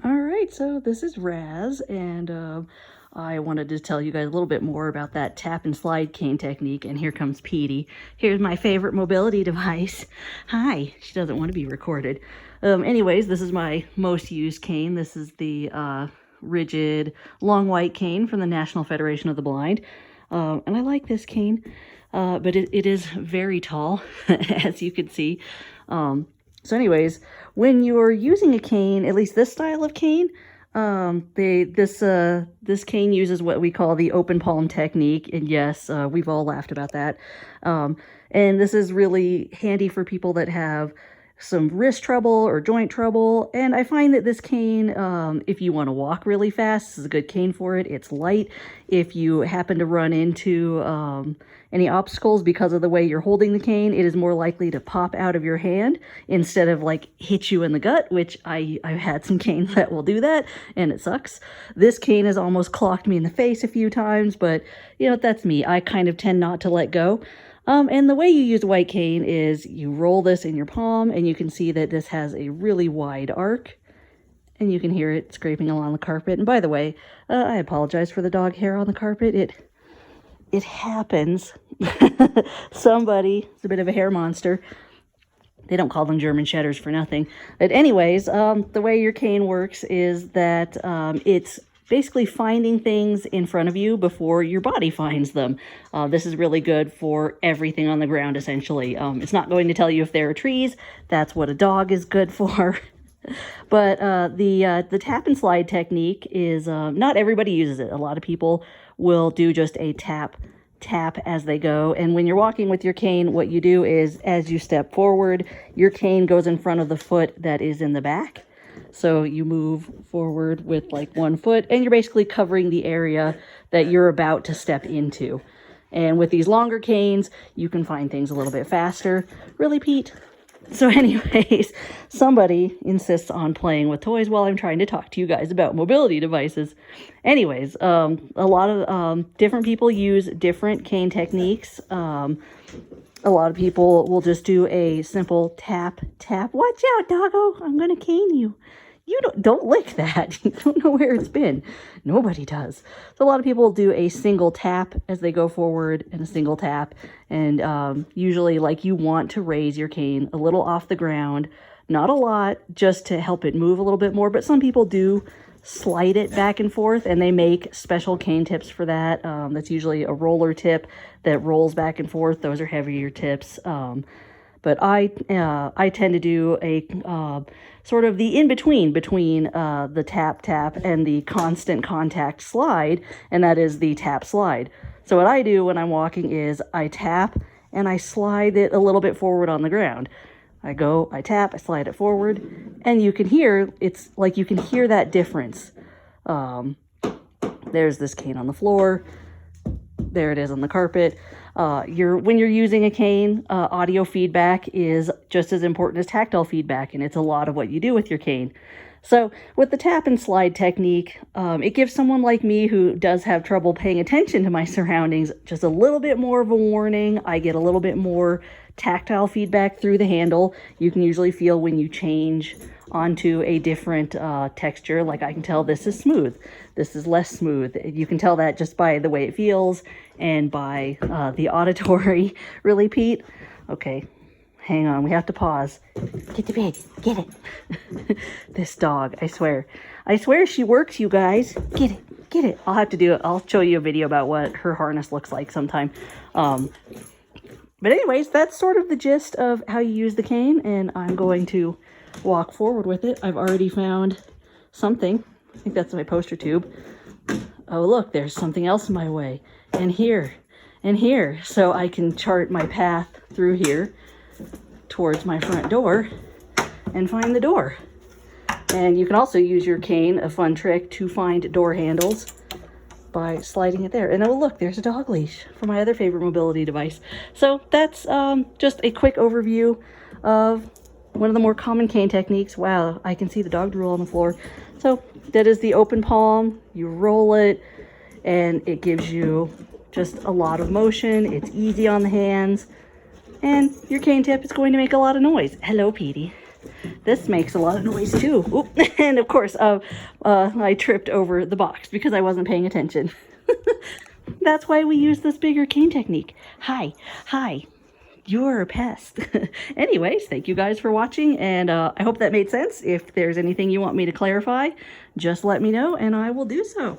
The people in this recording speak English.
All right, so this is Raz, and I wanted to tell you guys a little bit more about that tap and slide cane technique. And here comes Petey. Here's my favorite mobility device. Hi, she doesn't want to be recorded. Anyways, this is my most used cane. This is the rigid long white cane from the National Federation of the Blind. And I like this cane, but it is very tall, as you can see. So anyways, when you're using a cane, at least this style of cane, this cane uses what we call the open palm technique. And yes, we've all laughed about that. And this is really handy for people that have some wrist trouble or joint trouble. And I find that this cane, if you want to walk really fast, this is a good cane for it. It's light. If you happen to run into any obstacles because of the way you're holding the cane, it is more likely to pop out of your hand instead of like hit you in the gut, which I've had some canes that will do that, and it sucks. This cane has almost clocked me in the face a few times, but you know, that's me. I kind of tend not to let go. And the way you use a white cane is you roll this in your palm, and you can see that this has a really wide arc, and you can hear it scraping along the carpet. And by the way, I apologize for the dog hair on the carpet. It happens. Somebody is a bit of a hair monster. They don't call them German Shedders for nothing. But anyways, the way your cane works is that it's basically finding things in front of you before your body finds them. This is really good for everything on the ground, essentially. It's not going to tell you if there are trees. That's what a dog is good for. But the tap and slide technique is, not everybody uses it. A lot of people will do just a tap as they go. And when you're walking with your cane, what you do is as you step forward, your cane goes in front of the foot that is in the back. So you move forward with like one foot, and you're basically covering the area that you're about to step into. And with these longer canes, you can find things a little bit faster. Really, Pete? So anyways, somebody insists on playing with toys while I'm trying to talk to you guys about mobility devices. Anyways, a lot of different people use different cane techniques. A lot of people will just do a simple tap. Watch out, doggo. I'm going to cane you. You don't lick that. You don't know where it's been. Nobody does. So a lot of people do a single tap as they go forward, and a single tap. And usually, like, you want to raise your cane a little off the ground. Not a lot, just to help it move a little bit more. But some people do slide it back and forth, and they make special cane tips for that. That's usually a roller tip that rolls back and forth. Those are heavier tips. But I tend to do a sort of the in-between between the tap and the constant contact slide, and that is the tap slide. So what I do when I'm walking is I tap and I slide it a little bit forward on the ground. I tap, I slide it forward, and you can hear, it's like you can hear that difference. There's this cane on the floor. There it is on the carpet. When you're using a cane, audio feedback is just as important as tactile feedback, and it's a lot of what you do with your cane. So with the tap and slide technique, it gives someone like me who does have trouble paying attention to my surroundings just a little bit more of a warning. I get a little bit more tactile feedback through the handle. You can usually feel when you change onto a different texture. Like, I can tell this is smooth, this is less smooth. You can tell that just by the way it feels and by the auditory. Really, Pete? Okay, hang on, we have to pause. Get the bed, get it. This dog, I swear she works, you guys. Get it. I'll have to do it. I'll show you a video about what her harness looks like sometime. But anyways, that's sort of the gist of how you use the cane, and I'm going to walk forward with it. I've already found something. I think that's my poster tube. Oh, look, there's something else in my way. And here, so I can chart my path through here towards my front door and find the door. And you can also use your cane, a fun trick, to find door handles by sliding it there. And oh, look, there's a dog leash for my other favorite mobility device. So that's just a quick overview of one of the more common cane techniques. Wow, I can see the dog drool on the floor. So that is the open palm. You roll it, and it gives you just a lot of motion. It's easy on the hands, and your cane tip is going to make a lot of noise. Hello, Petey. This makes a lot of noise too. Oop. And of course, I tripped over the box because I wasn't paying attention. That's why we use this bigger cane technique. Hi, you're a pest. Anyways, thank you guys for watching, and I hope that made sense. If there's anything you want me to clarify, just let me know and I will do so.